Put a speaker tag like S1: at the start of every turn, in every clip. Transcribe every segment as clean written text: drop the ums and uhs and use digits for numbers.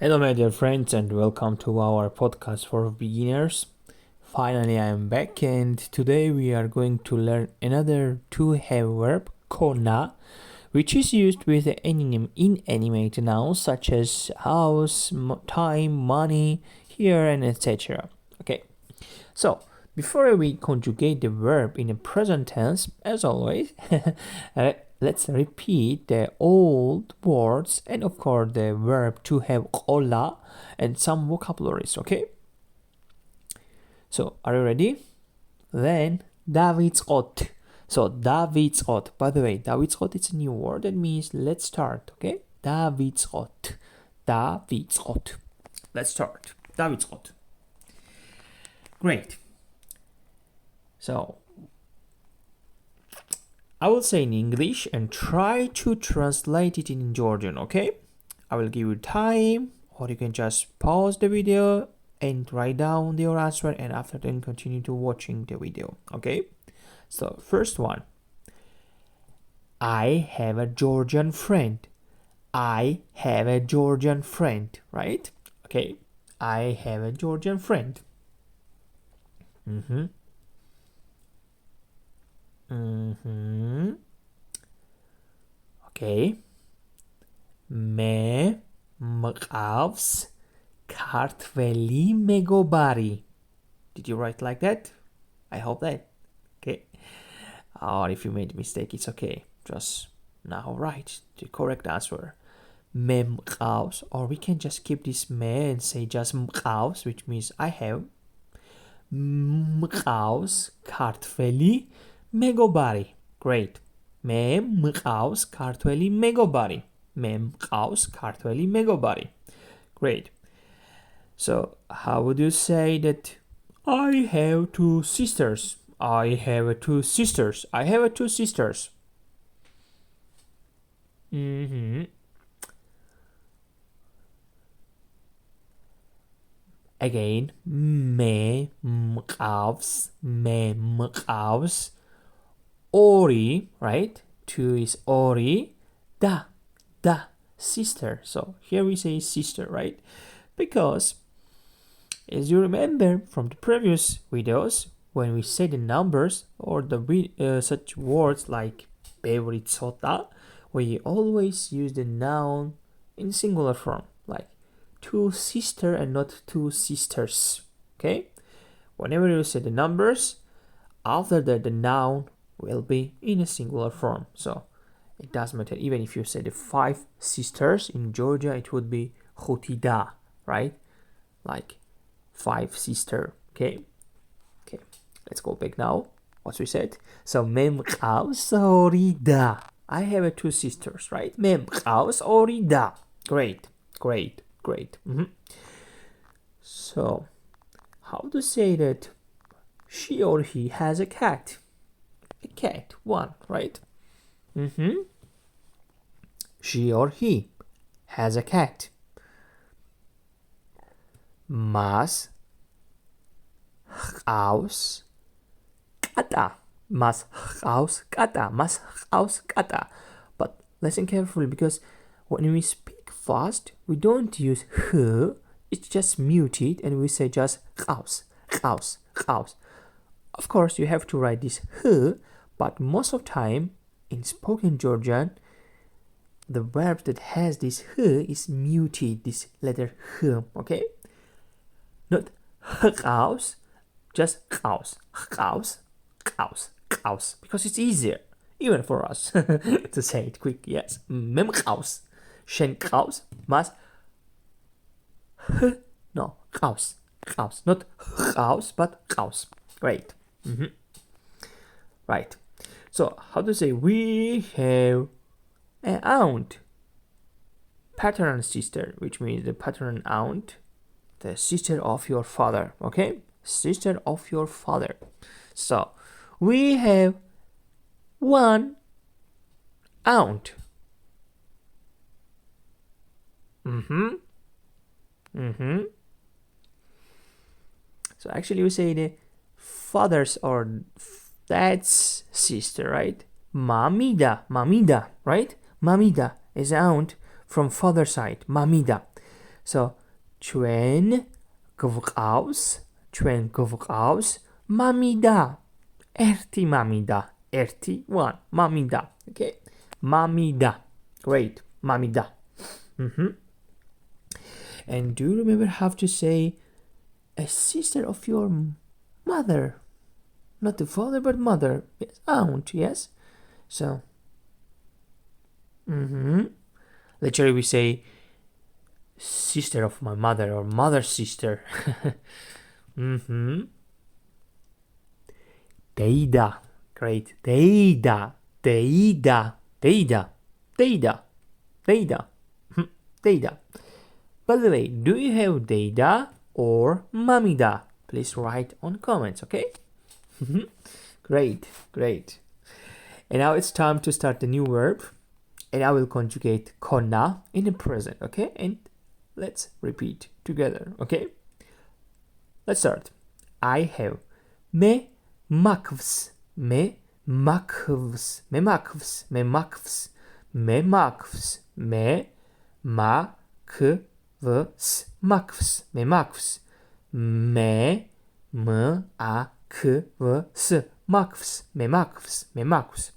S1: Hello, my dear friends, and welcome to our podcast for beginners. Finally, I am back, and today we are going to learn another to-have verb, Kona, which is used with inanimate nouns such as house, time, money, here, and etc. Okay, so before we conjugate the verb in the present tense, as always, let's repeat the old words and of course the verb to have kola and some vocabularies, okay? So are you ready? Then David's ot. So David's ot. By the way, David's ot is a new word that means let's start, okay? David's ot. David's ot. Let's start. David's ot. Great. So I will say in English and try to translate it in Georgian, okay? I will give you time, or you can just pause the video and write down your answer, and after then continue to watching the video, okay? So first one. I have a Georgian friend. I have a Georgian friend, right? Okay. I have a Georgian friend. Okay. Me mqavs kartveli megobari. Did you write like that? I hope that. Okay. Or if you made a mistake, it's okay. Just now write the correct answer. Me mqavs, or we can just keep this me and say just mqavs, which means I have. Mqavs kartveli megobari. Great. Me mqavs kartveli megobari. Me mqavs kartveli megobari. Great. So how would you say that I have two sisters? I have two sisters. I have two sisters. Again, me mqavs ori, right? Two is ori, da sister. So here we say sister, right? Because as you remember from the previous videos, when we say the numbers or the such words like bevritsota, we always use the noun in singular form, like two sister and not two sisters. Okay, whenever you say the numbers, after that the noun will be in a singular form. So it doesn't matter. Even if you say the five sisters in Georgia, it would be khotida, right? Like five sister. Okay. Let's go back now. What we said. So mem orida. I have two sisters, right? Mem orida. Great. So how to say that she or he has a cat? A cat, one, right? She or he has a cat. Mas house kata. Mas house kata. Mas house kata. But listen carefully, because when we speak fast, we don't use h. It's just muted, and we say just house. Of course, you have to write this h, but most of time in spoken Georgian, the verb that has this h is muted, this letter h, okay? Not house, just house, because it's easier, even for us, to say it quick. Yes, mem house, shen house, mas no house, not house, but house. Great. Right. So how to say we have an aunt, paternal sister, which means the paternal aunt, the sister of your father, okay? Sister of your father. So we have one aunt. So actually we say the father's or dad's sister, right? Mamida, right? Mamida is aunt from father side, Mamida. So ჩვენ გვყავს მამიდა. ერთი მამიდა. ერთი, one. მამიდა. Okay? მამიდა. Great. მამიდა. And do you remember how to say a sister of your mother? Not the father, but mother. Yes, aunt, yes? So, literally we say sister of my mother or mother's sister. 데이다. Great. 데이다. 데이다. 데이다. 데이다. 데이다. 데이다. By the way, do you have 데이다 or mamida? Please write on comments, okay? Great, great. And now it's time to start the new verb. And I will conjugate Kona in the present, okay? And let's repeat together, okay? Let's start. I have me makvs, me makvs, me makvs, me makvs, me makvs, me makvs, makvs, me makvs, me makvs, makvs, me makvs, me makvs.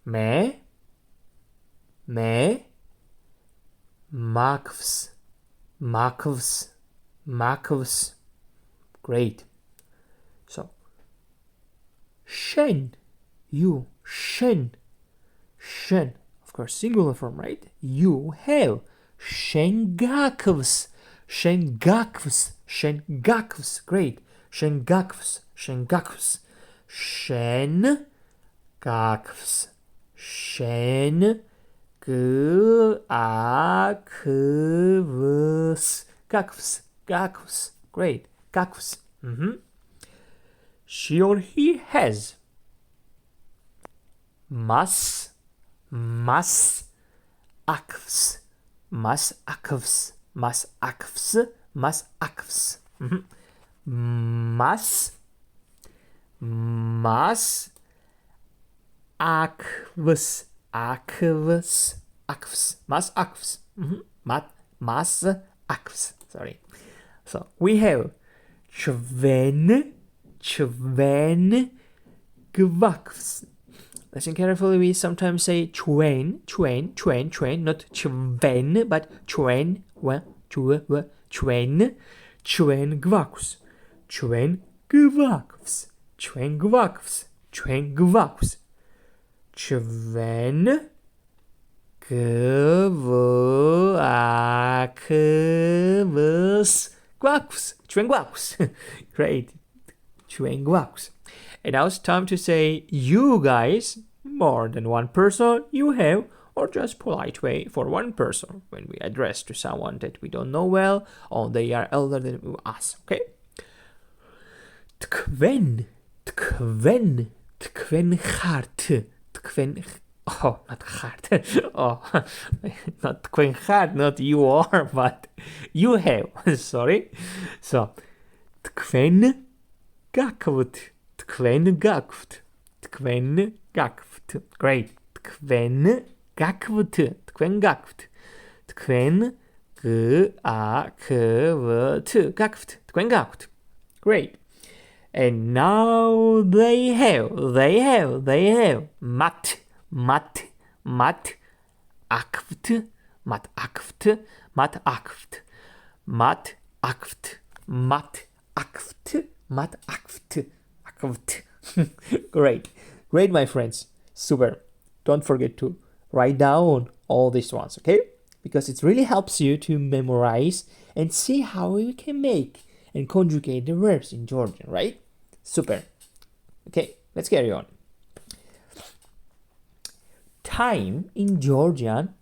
S1: Me makvs, makvs, makvs. Great. So shen, you, shen, shen, of course singular form, right? You have shengakvs, shengakvs, shengakvs. Great. Shengakvs, shengakvs, shen gakvs, shen gakvs, gakvs, gakvs. Great. Gakvs. She or he has mas akvs, mas akvs, mas akvs, mas akvs. Mas akvs, akvs, akvs, mas akvs. Mas akvs. Sorry. So we have Chven gvakvs. Listen carefully, we sometimes say chwen, not chven, but chwen, chwen gvakvs, chwen gvakvs, chwen gvakvs, chwen gvakvs, chven gvakvs, gvakvs, chwen gvakvs. Great. Chwen gvakvs. And now it's time to say you guys, more than one person you have, or just polite way for one person when we address to someone that we don't know well or they are elder than us, okay? Tkven hart, oh, not hard, oh, not tkven hard, not you are, but you have, sorry. So, tkven gakvt, tkven gakvt, tkven gakvt. Great. Tkven gakvt, tkven gakvt, tkven gakvt, gakvt, tkven gakvt. Great. And now they have mat akvt, mat akvt, mat akvt, mat akvt, mat akvt, mat akvt, akvt. Great, my friends. Super. Don't forget to write down all these ones, okay? Because it really helps you to memorize and see how you can make and conjugate the verbs in Georgian, right? Super. Okay, let's carry on. Time in Georgian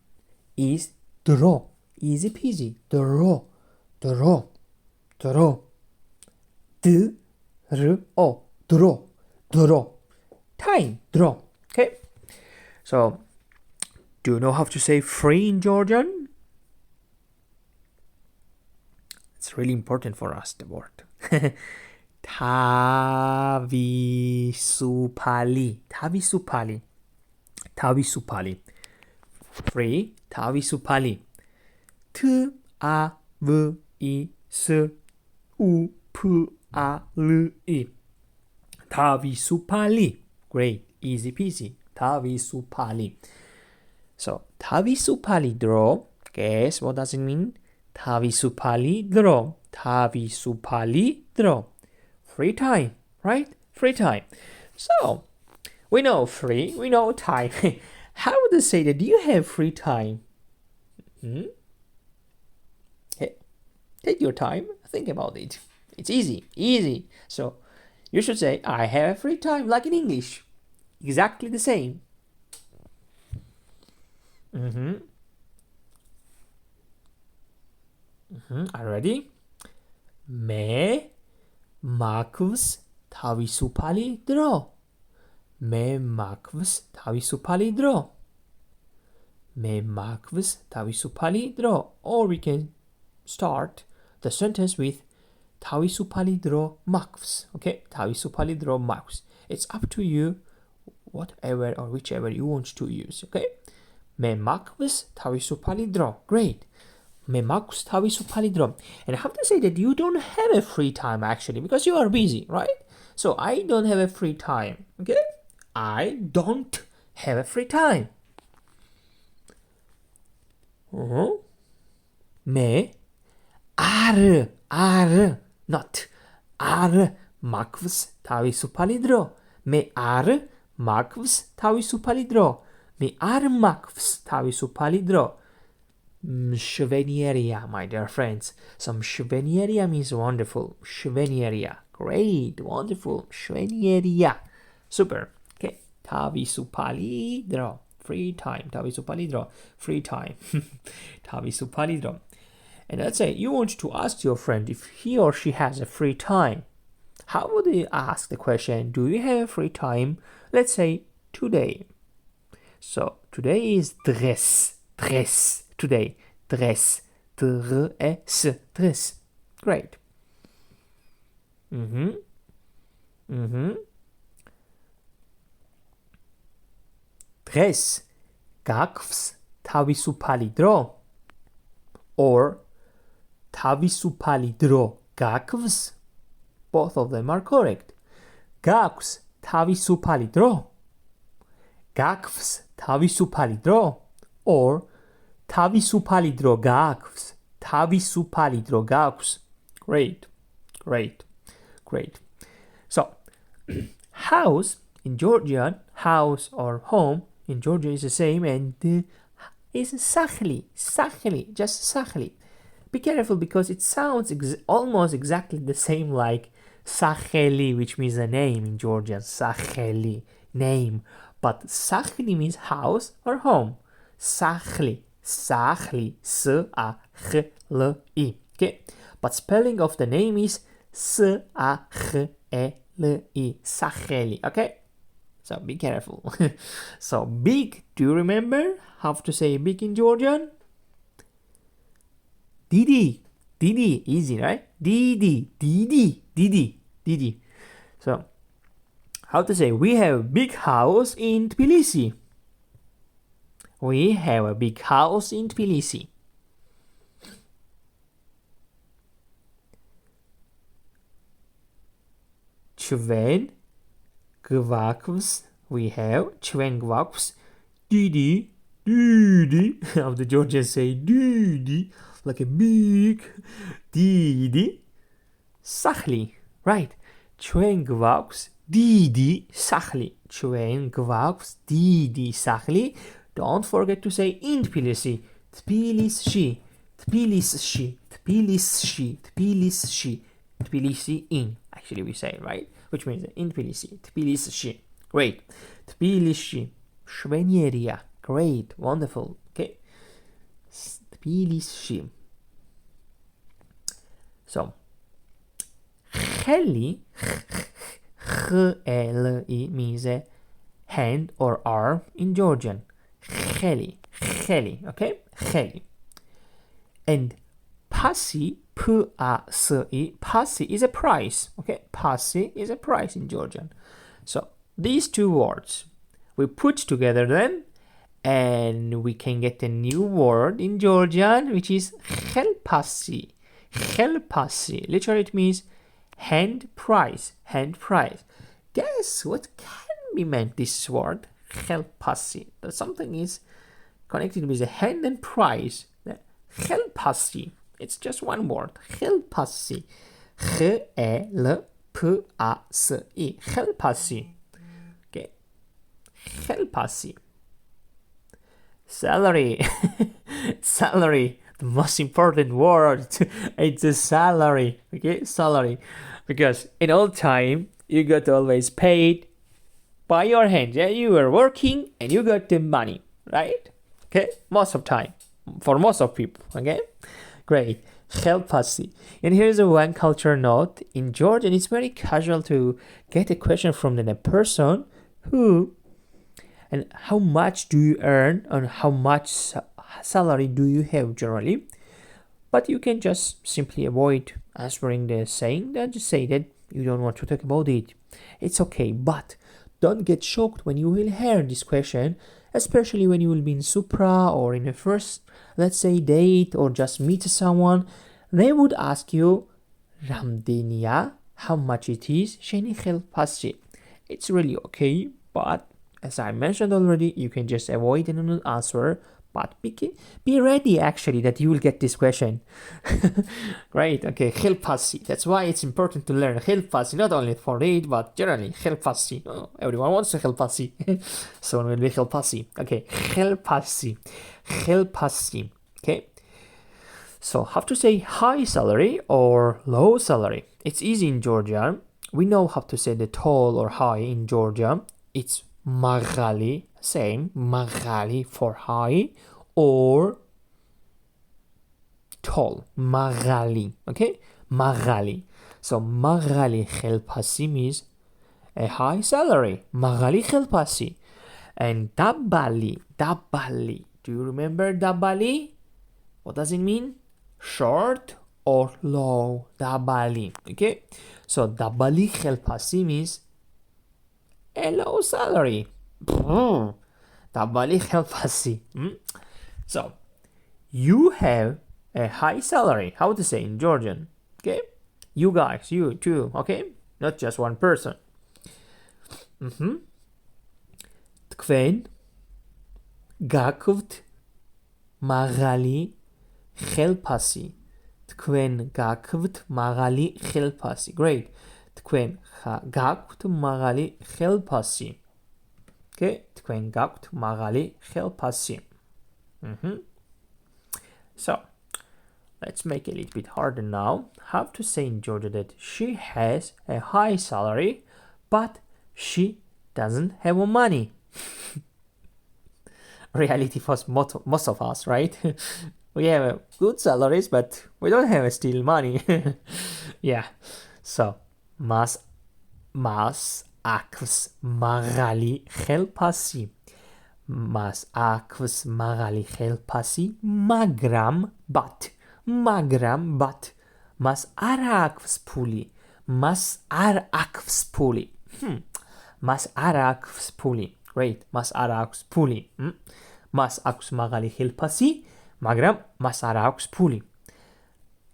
S1: is dro. Easy peasy. Dro. Dro. Dro. D-R-O. Dro. Dro. Time. Dro. Okay. So, do you know how to say free in Georgian? It's really important for us, the word. Tavisupali. Tavisupali. Tavisupali. free 타위수팔리 트, 아, 브, 이, 스, 우, 프, 아, 르, 이 타위수팔리 great easy peasy 타위수팔리 so 타위수팔리 들어 guess what does it mean 타위수팔리 들어 타위수팔리 들어 free time right free time so we know free we know time how would they say that do you have free time take your time think about it it's easy so you should say I have free time like in English exactly the same are you ready 매 마크스 타위수팔리 들어 매 마크스 타위수팔리 들어 매 마크스 타위수팔리 들어 or we can start the sentence with 타위수팔리 들어 마크스 okay 타위수팔리 들어 마크스 it's up to you whatever or whichever you want to use okay 매 마크스 타위수팔리 들어 great 매 마크스 타위수팔리 들어 and I have to say that you don't have a free time actually because you are busy right so I don't have a free time okay I don't have a free time 매 아르 not 아르 마크스 타위수팔리 들어 매 아르 마크스 타위수팔리 들어 매 아르 마크스 타위수팔리 들어 Shvenieria, my dear friends. Some Shvenieria means wonderful. Shvenieria. Great. Wonderful. Shvenieria. Super. Okay. 타위수팔리 들어. Free time. 타위수팔리 들어. Free time. 타위수팔리 들어. And let's say you want to ask your friend if he or she has a free time. How would you ask the question? Do you have free time? Let's say today. So today is dress. Today, dress, dress. Great. Dress, gakvs, 타위수팔리 들어. Or 타위수팔리 들어, gakvs. Both of them are correct. gakvs, 타위수팔리 들어. gakvs, 타위수팔리 들어. Or 타위수팔리 들어 gakvs. 타위수팔리 들어 gakvs. Great. So, house in Georgian, house or home in Georgian is the same and is sahli, just sahli. Be careful because it sounds almost exactly the same like saheli, which means a name in Georgian. Saheli, name. But sahli means house or home. Sahli, S-A-H-L-I. Okay? But spelling of the name is S-A-H-L-I. Saheli. Okay? So be careful. So big, do you remember how to say big in Georgian? Didi, easy, right? Didi. So, how to say we have a big house in Tbilisi. We have a big house in Tbilisi. Chven gvakvs. We have chven gvakvs. Didi. How the Georgians say didi. Like a big didi. Sahli. Right. Chven gvakvs. Didi sahli. Chven gvakvs. Didi sahli. Don't forget to say in Tbilisi. Tbilisi in. Actually, we say, right? Which means in Tbilisi. Great. Tbilisi. Shvenieria. Great. Wonderful. Okay. Tbilisi. So, Heli, H-L-E means a hand or arm in Georgian. Heli, okay? Heli. And Pasi, P-A-S-I, Pasi is a price, okay? Pasi is a price in Georgian. So, these two words, we put together then, And we can get a new word in Georgian, which is helpasi. Helpasi. Literally it means hand price. Hand price. Guess what can be meant this word? Helpasi. That something is connected with a hand and price. Helpasi. It's just one word. Helpasi. H-E-L-P-A-S-I. Helpasi. Okay. Helpasi. Salary. Salary. The most important word. It's a salary. Okay. Salary. Because in old time, you got always paid by your hand. Yeah, you were working and you got the money, right? Okay, most of time, for most of people. Okay, great. Helpasi. And here's a one culture note. In Georgian, it's very casual to get a question from a person who, and how much do you earn, and how much salary do you have generally. But you can just simply avoid answering the saying that, just say that you don't want to talk about it. It's okay, but don't get shocked when you will hear this question, especially when you will be in Supra or in a first, let's say, date or just meet someone. They would ask you, Ramdenia, how much it is, Sheni helpasi. It's really okay, but as I mentioned already, you can just avoid an answer. But be ready actually that you will get this question. Right, okay, helpasi. That's why it's important to learn helpasi, not only for it, but generally helpasi. Oh, everyone wants to helpasi. Someone will be helpasi. Okay, helpasi. Helpasi. Okay. So have to say high salary or low salary. It's easy in Georgian. We know how to say the tall or high in Georgia. It's magali. Same, magali for high or tall. Magali, okay? Magali. So magali helpasi means a high salary. Magali helpasi. And dabali. Dabali. Do you remember dabali? What does it mean? Short or low. Dabali. Okay? So dabali helpasi means a low salary. Dabali helpasi. So you have a high salary. How to say in Georgian? Okay, you guys, you too. Okay, not just one person. Tkven gakvt magali helpasi. Tkven gakvt magali helpasi. Great. Tkven gakvt magali helpasi. Okay, tkven gakvt magali helpasi. So let's make it a little bit harder now. How to say in Georgia that she has a high salary, but she doesn't have money. Reality for most of us, right? We have good salaries, but we don't have still money. Yeah. So mas akvs magali helpasi. Mas akvs magali helpasi magram but. Mas arakvs puli. Mas arakvs puli. Mas arakvs puli. Great. Mas arakvs puli. Mas akvs magali helpasi magram mas arakvs puli.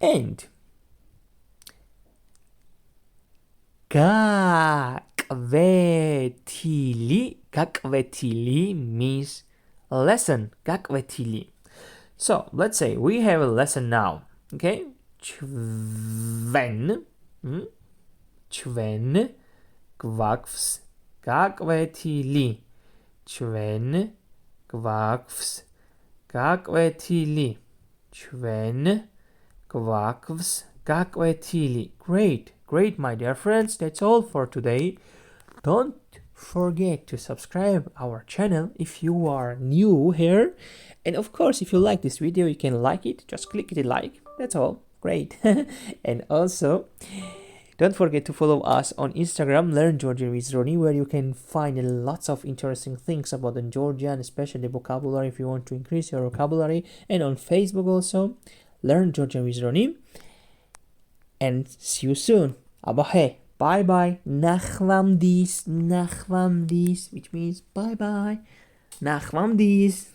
S1: And gakvetili means lesson. Gakvetili. So let's say we have a lesson now. Okay, Chven kvakvs gakvetili. Chven kvakvs gakvetili. Chven kvakvs gakvetili. Great, my dear friends. That's all for today. Don't forget to subscribe our channel if you are new here. And of course, if you like this video, you can like it. Just click the like. That's all. Great. And also, don't forget to follow us on Instagram, Learn Georgian with Roni, where you can find lots of interesting things about the Georgian, especially vocabulary if you want to increase your vocabulary. And on Facebook also, Learn Georgian with Roni. And see you soon. Abahe. Bye bye. Nachvamdis, which means bye bye. نخوام دیز